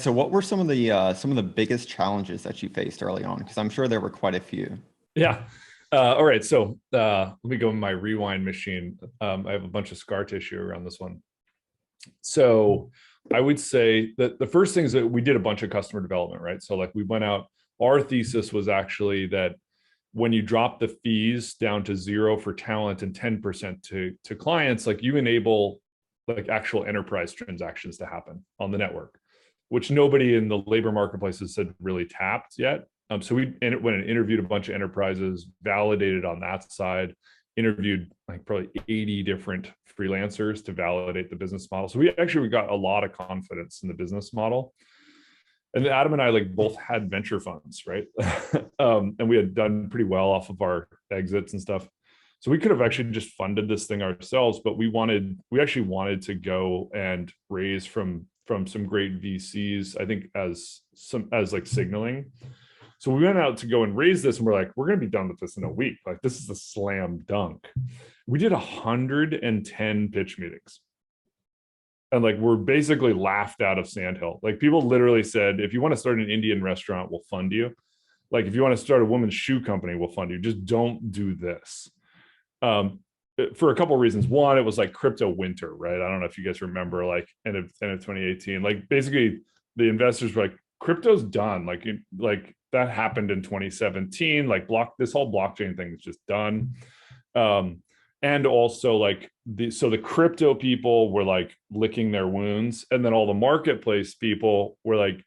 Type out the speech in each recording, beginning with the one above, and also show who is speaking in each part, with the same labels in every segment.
Speaker 1: So what were some of the biggest challenges that you faced early on? Because I'm sure there were quite a few.
Speaker 2: Yeah. All right. So let me go in my rewind machine. I have a bunch of scar tissue around this one. So I would say that the first thing is that we did a bunch of customer development, right? So like we went out, our thesis was actually that when you drop the fees down to 0 for talent and 10% to clients, like you enable like actual enterprise transactions to happen on the network, which nobody in the labor marketplaces had really tapped yet. So we went and interviewed a bunch of enterprises, validated on that side, interviewed like probably 80 different freelancers to validate the business model. So we got a lot of confidence in the business model. And Adam and I like both had venture funds, right? And we had done pretty well off of our exits and stuff. So we could have actually just funded this thing ourselves, but we actually wanted to go and raise from some great VCs, I think as like signaling. So we went out to go and raise this and we're like, we're going to be done with this in a week. Like this is a slam dunk. We did 110 pitch meetings. And like, we're basically laughed out of Sandhill. Like people literally said, if you want to start an Indian restaurant, we'll fund you. Like if you want to start a women's shoe company, we'll fund you. Just don't do this. For a couple of reasons. One, it was like crypto winter, right? I don't know if you guys remember, like end of 2018. Like basically, the investors were like, crypto's done. Like that happened in 2017. Like this whole blockchain thing is just done. And also like the crypto people were like licking their wounds, and then all the marketplace people were like,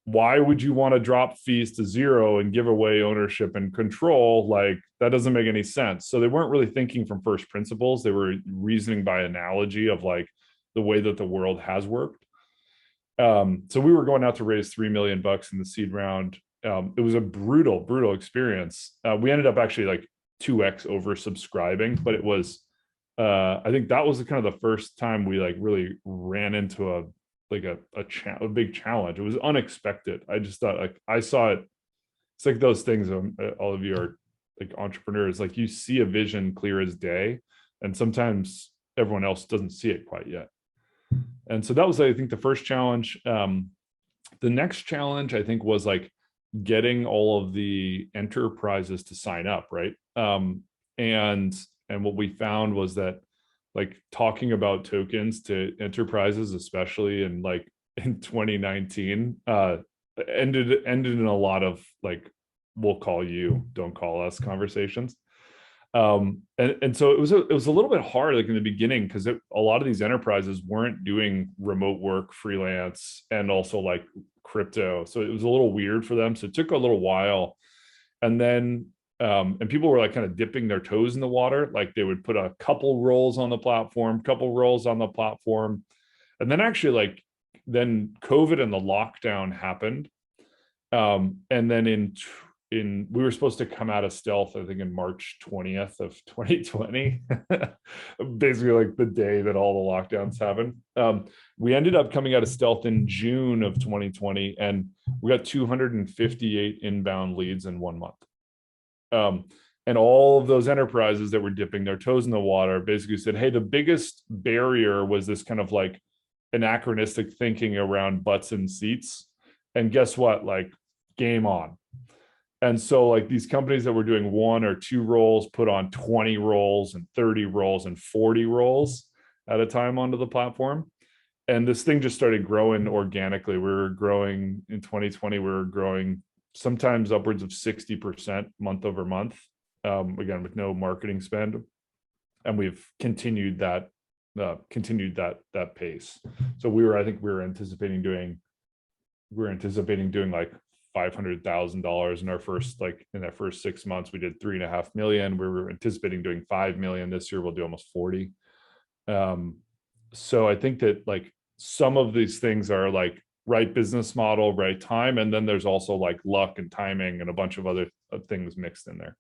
Speaker 2: why would you want to drop fees to 0 and give away ownership and control? Like that doesn't make any sense. So they weren't really thinking from first principles. They were reasoning by analogy of like the way that the world has worked. So we were going out to raise $3 million in the seed round. It was a brutal experience. We ended up actually like 2x oversubscribing, but it was, I think that was kind of the first time we like really ran into a big challenge. It was unexpected. I just thought like, I saw it. It's like those things, all of you are like entrepreneurs, like you see a vision clear as day, and sometimes everyone else doesn't see it quite yet. And so that was, I think, the first challenge. The next challenge, I think, was like getting all of the enterprises to sign up, right? And what we found was that like talking about tokens to enterprises, especially in 2019, ended in a lot of like, we'll call you, don't call us conversations. And so it was a little bit hard like in the beginning, because a lot of these enterprises weren't doing remote work, freelance, and also like crypto. So it was a little weird for them. So it took a little while. And then and people were like kind of dipping their toes in the water. Like they would put a couple roles on the platform, and then actually like then COVID and the lockdown happened. And then we were supposed to come out of stealth, I think in March 20th of 2020, basically like the day that all the lockdowns happened. We ended up coming out of stealth in June of 2020, and we got 258 inbound leads in 1 month. And all of those enterprises that were dipping their toes in the water basically said, hey, the biggest barrier was this kind of like anachronistic thinking around butts and seats. And guess what? Like, game on. And so like these companies that were doing 1 or 2 roles put on 20 roles and 30 roles and 40 roles at a time onto the platform. And this thing just started growing organically. We were growing in 2020, we were growing sometimes upwards of 60% month over month, again, with no marketing spend. And we've continued that pace. So I think we were anticipating doing like $500,000 in that first 6 months. We did 3.5 million. We were anticipating doing 5 million this year. We'll do almost 40. So I think that like some of these things are like right business model, right time, and then there's also like luck and timing and a bunch of other things mixed in there.